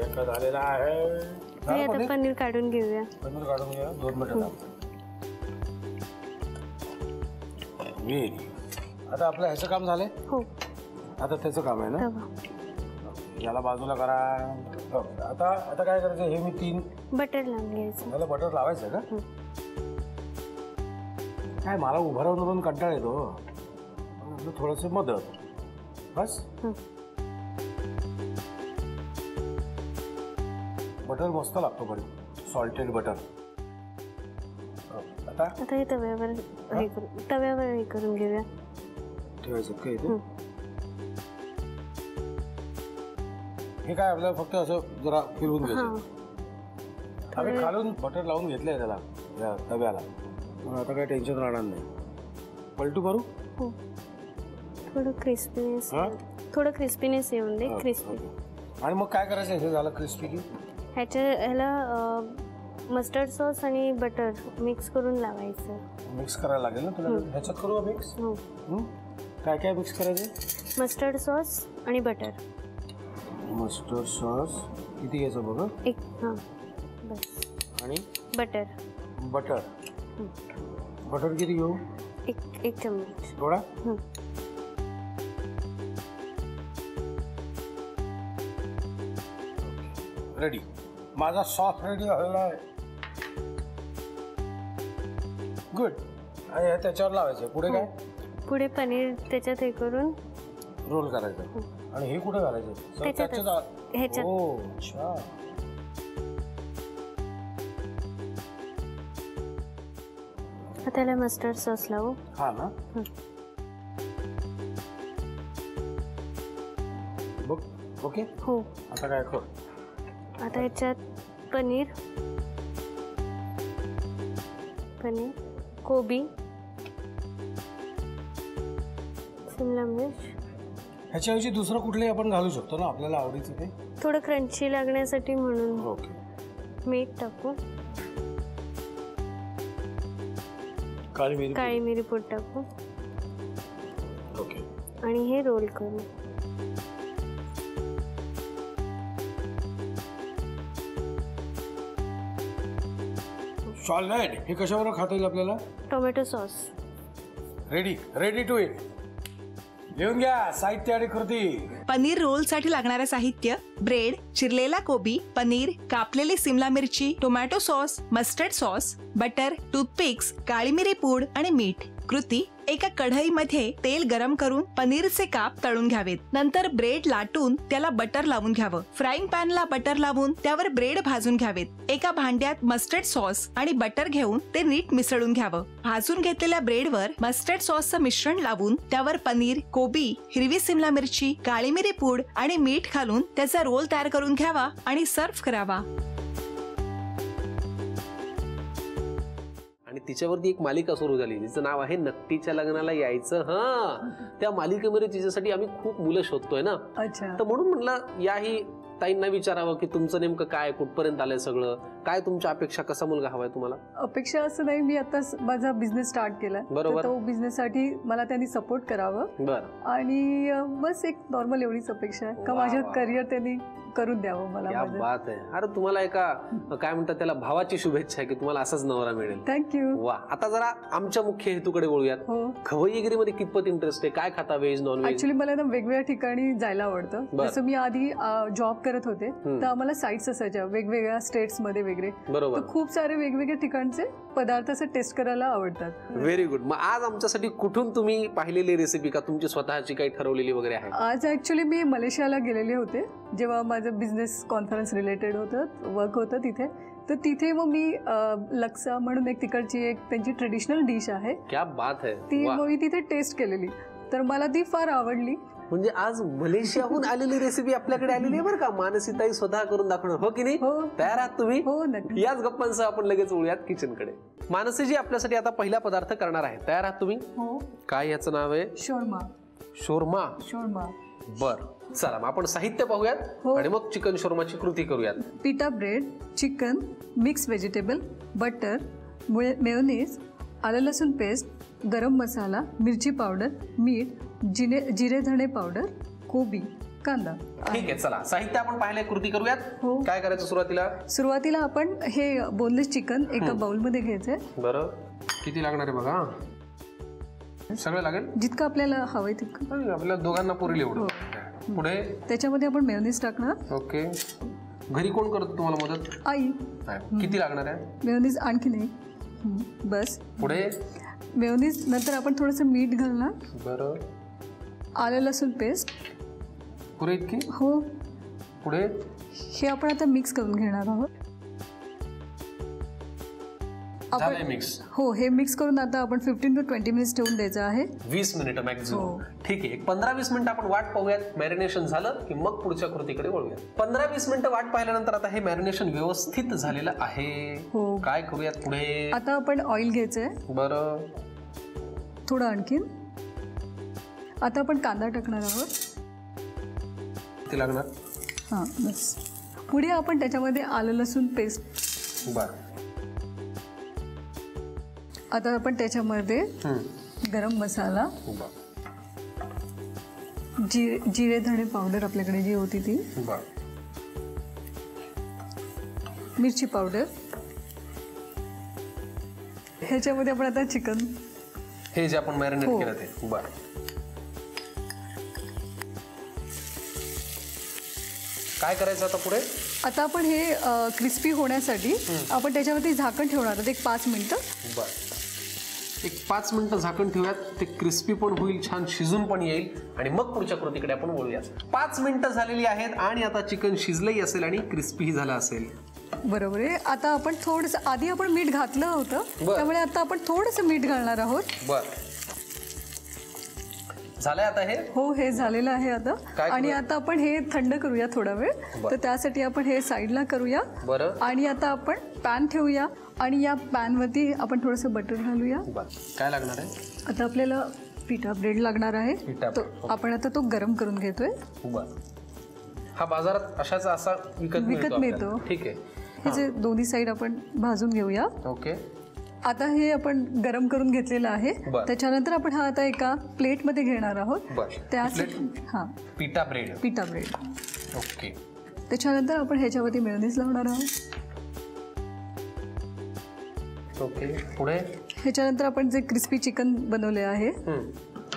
एका झालेला आहे. आता पनीर काढून घेऊया. पनीर काढून घ्या 2 मिनिटं. आता आपलं ह्याचं काम झालंय. हो आता त्याचं काम आहे ना. याला बाजूला करा. आता आता काय करायचं, हे मी 3 बटर लावून घ्यायचं. त्याला बटर लावायचं का? काय मला उभं राहून कंटाळ येतो. थोडंसं मदत बस. बटर मस्त लागतो पण सॉल्टेड बटर. आता हे तव्यावर हे करून घेऊया. ठेवायचं काय ते. हे काय आपल्याला फक्त असं जरा फिरवून घ्यायचं. आम्ही खालून बटर लावून घेतलंय त्याला या तव्याला. मग आता काही टेन्शन राहणार नाही. पलटू करू. थोडं क्रिस्पीनेस येऊन दे. क्रिस्पी. आणि मग काय करायचं, हे झालं क्रिस्पी की ह्याला मस्टर्ड सॉस आणि बटर मिक्स करून लावायचं. मिक्स करायला लागेल ना तुला. ह्याच्यात करू मिक्स. काय काय मिक्स करायचं. मस्टर्ड सॉस आणि बटर. मस्टर्ड सॉस किती घ्यायचं बघ. 1 बस. आणि बटर. बटर बटर किती घेऊ. 1 चम्मच. थोडा. रेडी. माझा सॉस रेडी झालेला आहे. गुड. आणि हे त्याच्यावर लावायचं. पुढे काय. पुढे पनीर त्याच्यात हे करून रोल करायचं. आणि हे कुठे घालायचं. ह्याच्यात. ओ अच्छा. त्याला मस्टर्ड सॉस लावू. हा ना. बघ. ओके. हो. आता काय कर. आता ह्याच्यात पनीर कोबी शिमला मिर्च. ह्याच्याऐवजी दुसरं कुठलंही आपण घालू शकतो ना आपल्याला आवडीचं ते. थोडं क्रंची लागण्यासाठी म्हणून. ओके. मीठ टाकू. काळी मिरी पूड टाकू. ओके. आणि हे रोल करू. सॉलिड. हे कशावर खाता येईल आपल्याला. Tomato sauce. Ready to eat. घेऊन घ्या साहित्य आणि कृती. पनीर रोल साठी लागणारे साहित्य: ब्रेड, चिरलेला कोबी, पनीर, कापलेली सिमला मिरची, tomato sauce, mustard sauce, butter, toothpicks, काळी मिरी पूड आणि मीठ. कृती: एका कढईमध्ये तेल गरम करून पनीरचे काप तळून घ्यावेत. नंतर ब्रेड लाटून त्याला बटर लावून घ्यावं. फ्राईंग पॅनला बटर लावून त्यावर ब्रेड भाजून घ्यावेत. एका भांड्यात मस्टर्ड सॉस आणि बटर घेऊन ते नीट मिसळून घ्यावं. भाजून घेतलेल्या ब्रेडवर मस्टर्ड सॉसचं मिश्रण लावून त्यावर पनीर, कोबी, हिरवी सिमला मिरची, काळी मिरी पूड आणि मीठ घालून त्याचा रोल तयार करून घ्यावा आणि सर्व्ह करावा. आणि तिच्यावरती एक मालिका सुरू झाली जिचं नाव आहे नकटीच्या लग्नाला यायचं. त्या मालिकेमध्ये तिच्यासाठी आम्ही खूप मुलं शोधतोय ना. तर म्हणून म्हणलं याही ताईंना विचारावं की तुमचं नेमकं काय, कुठपर्यंत आलंय सगळं, काय तुमच्या अपेक्षा, कसा मुलगा हवाय तुम्हाला. अपेक्षा असं नाही, मी आता माझा बिझनेस स्टार्ट केलाय. बरोबर. तो बिझनेस साठी मला त्यांनी सपोर्ट करावं. बरं. आणि बस एक नॉर्मल एवढीच अपेक्षा आहे का माझ्या करिअर त्यांनी करून द्यावं मला. क्या बात आहे. अरे तुम्हाला एका काय म्हणतात त्याला भावाची शुभेच्छा आहे की तुम्हाला असाच नवरा मिळेल. थँक्यू. वा. आता जरा आमच्या मुख्य हेतूकडे बोलूयात. खवय्यगिरीमध्ये कितपत इंटरेस्ट आहे, काय खाता, व्हेज नॉन व्हेज. ऍक्च्युली मला ना वेगवेगळ्या ठिकाणी जायला आवडतं. जसं मी आधी जॉब करत होते तर आम्हाला साईट्स असायच्या वेगवेगळ्या स्टेट्स मध्ये वेगळे. बरोबर. खूप सारे वेगवेगळ्या ठिकाणचे पदार्थ असं टेस्ट करायला आवडतात. Very good. मग आज आमच्यासाठी कुठून तुम्ही पाहिलेली रेसिपी का तुमची स्वतःची काही ठरवलेली वगैरे आहे. आज ऍक्च्युली मी मलेशियाला गेलेले होते जेव्हा माझं बिझनेस कॉन्फरन्स रिलेटेड होतं, वर्क होतं तिथे. तर तिथे मग मी लक्सा म्हणून एक तिकडची एक त्यांची ट्रेडिशनल डिश आहे. क्या बात आहे. ती मग मी तिथे टेस्ट केलेली तर मला ती फार आवडली. म्हणजे आज मलेशियाहून आलेली रेसिपी आपल्याकडे आलेली आहे बरं का. मानसीताई स्वतः करून दाखवणार. हो की नाही. तयार आहात तुम्ही. हो नक्की. याच गप्पांसह आपण लगेच वळूयात किचनकडे. मानसीजी आपल्यासाठी आता पहिला पदार्थ करणार आहे. तयार आहात तुम्ही. हो. काय याचं नाव आहे. शोरमा. शोरमा. बर. चला मग आपण साहित्य पाहूयात आणि मग चिकन शोरमाची कृती करूयात. पिटा bread, chicken, mix vegetable, butter, mayonnaise, आलं लसूण पेस्ट, गरम मसाला, मिरची पावडर, मीठ, जिरे धणे पावडर, कोबी, कांदा. ठीक आहे, चला साहित्य आपण पाहिले, कृती करूयात. हो. काय करायचं सुरुवातीला आपण हे बोनलेस चिकन एका बाउलमध्ये घ्यायचंय. बरं, किती लागणार आहे बघा. सगळं लागेल जितकं आपल्याला हवंय तितकं. आपल्या दोघांना पुरेल एवढं. पुढे त्याच्यामध्ये आपण मेयोनीज टाकणार. ओके. घरी कोण करतो तुम्हाला मदत? आई. किती लागणार आहे? मेयोनीज आणखी नाही. बस. पुढे मेयोनीज नंतर आपण थोडंसं मीठ घालणार. बरं. आलं लसूण पेस्ट. पुरे इतकी? हो. पुढे हे आपण आता मिक्स करून घेणार आहोत. मिक्स. हो, हे मिक्स करून आता आपण 15 to 20 मिनिट्स ठेवून द्यायचं आहे. 20 मिनिटं मॅक्झिमम. ठीक आहे, 15-20 मिनिटं आपण वाट पाहूयात. मॅरिनेशन झालं की मग पुढच्या कृतीकडे वळूयात. 15-20 मिनिटं वाट पाहिल्यानंतर आता हे मॅरिनेशन व्यवस्थित झालेलं आहे. हो. काय करूयात पुढे? आता आपण ऑइल घ्यायचंय. बरं. थोडं आणखीन. आता आपण कांदा टाकणार आहोत. किती लागणार? हां, बस. पुढे आपण त्याच्यामध्ये आलं लसूण पेस्ट. बरं. आता आपण त्याच्यामध्ये गरम मसाला, जिरे धणे पावडर आपल्याकडे जी होती ती, मिरची पावडर, ह्याच्यामध्ये आपण आता चिकन, हे जे आपण मॅरिनेट केलं ते. बरं. काय करायचं आता पुढे? आता आपण हे क्रिस्पी होण्यासाठी आपण त्याच्यावरती झाकण ठेवणार आहोत 5 मिनिटं. बरं. 5 मिनिटं झाकण ठेवूयात. ते क्रिस्पी पण होईल, छान शिजून पण येईल आणि मग पुढच्या कृतीकडे आपण वळूयात. 5 मिनिटं झालेली आहेत आणि आता चिकन शिजलंही असेल आणि क्रिस्पीही झालं असेल. बरोबर आहे. आता आपण थोडंसं, आधी आपण मीठ घातलं होतं, त्यामुळे आता आपण थोडंसं मीठ घालणार आहोत. बरं. झालंय आता हे? हो, हे झालेलं आहे आता. आणि आता आपण हे थंड करूया थोडा वेळ. तर त्यासाठी आपण हे साईडला करूया. बरं. आणि आता आपण पॅन ठेवूया आणि या पॅनवरती आपण थोडंसं बटर घालूया. काय लागणार आहे? आता आपल्याला पिठा ब्रेड लागणार आहे. आपण आता तो गरम करून घेतोय. हा बाजारात अशाचा असा विकत मिळतो. ठीक आहे. हे जे दोन्ही साईड आपण भाजून घेऊया. ओके. आता हे आपण गरम करून घेतलेलं आहे. त्याच्यानंतर आपण हा आता एका प्लेटमध्ये घेणार आहोत. त्यासाठी पिठा ब्रेड. ओके. त्याच्यानंतर आपण ह्याच्यावरती मेयोनीज लावणार आहोत. ओके. पुढे ह्याच्यानंतर आपण जे क्रिस्पी चिकन बनवले आहे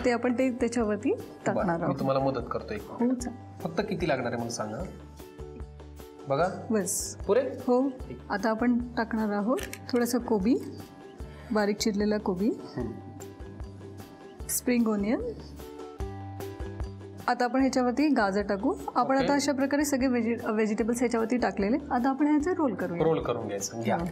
ते आपण ते त्याच्यावरती टाकणार आहोत. मी तुम्हाला मदत करतोय. हो. फक्त किती लागणार आहे मला सांगा. बघा. बस. पुरे. हो. आता आपण टाकणार आहोत थोडंसं कोबी, बारीक चिरलेला कोबी, स्प्रिंग ओनियन. आता आपण ह्याच्यावरती गाजर टाकू. आपण आता अशा प्रकारे सगळे व्हेजिटेबल्स ह्याच्यावरती टाकलेले. आता आपण ह्याचे रोल करून घ्यायचं.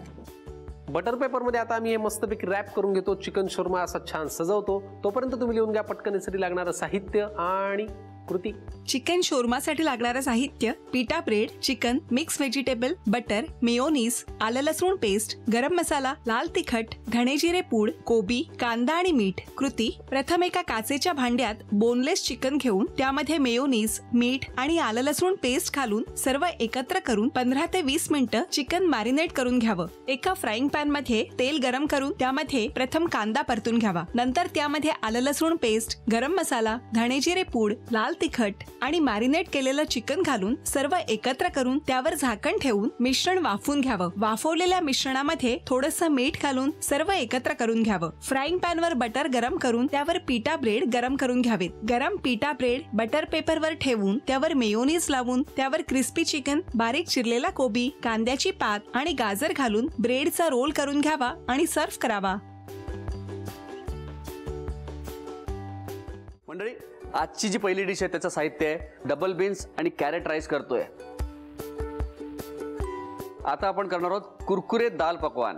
बटर पेपर मध्ये आता आम्ही हे मस्तपैकी रॅप करून घेतो. चिकन शोरमा असा छान सजवतो. तोपर्यंत तुम्ही लिहून घ्या पटकन यासाठी लागणारं साहित्य आणि कृती. चिकन शोरमासाठी लागणारं साहित्य: pita bread, chicken, mix vegetable, butter, mayonnaise, आलं लसूण पेस्ट, गरम मसाला, लाल तिखट, धणे जिरे पूड, कोबी, कांदा आणि मीठ. कृती: प्रथम एका काचेच्या भांड्यात बोनलेस चिकन घेऊन त्यामध्ये मेयोनीज, मीठ आणि आलं लसूण पेस्ट घालून सर्व एकत्र करून 15 ते 20 मिनिटं चिकन मॅरिनेट करून घ्यावं. एका फ्राईंग पॅन मध्ये तेल गरम करून त्यामध्ये प्रथम कांदा परतून घ्यावा. नंतर त्यामध्ये आलं लसूण पेस्ट, गरम मसाला, धणे जिरे पूड, लाल तिखट आणि मॅरिनेट केलेलं चिकन घालून सर्व एकत्र करून त्यावर झाकण ठेवून मिश्रण वाफवून घ्यावं. वाफवलेल्या मिश्रणामध्ये थोडंसं मीठ घालून सर्व एकत्र करून घ्यावं. फ्राईंग पॅनवर बटर गरम करून त्यावर पिठा ब्रेड गरम करून घ्यावेत. गरम पिठा ब्रेड बटर पेपरवर ठेवून त्यावर मेयोनीज लावून त्यावर क्रिस्पी चिकन, बारीक चिरलेला कोबी, कांद्याची पात आणि गाजर घालून ब्रेडचा रोल करून घ्यावा आणि सर्व्ह करावा. मंडळी, आजची जी पहिली डिश आहे त्याचं साहित्य आहे डबल बीन्स आणि कॅरेट राईस करतोय. आता आपण करणार आहोत कुरकुरे दाल पकवान.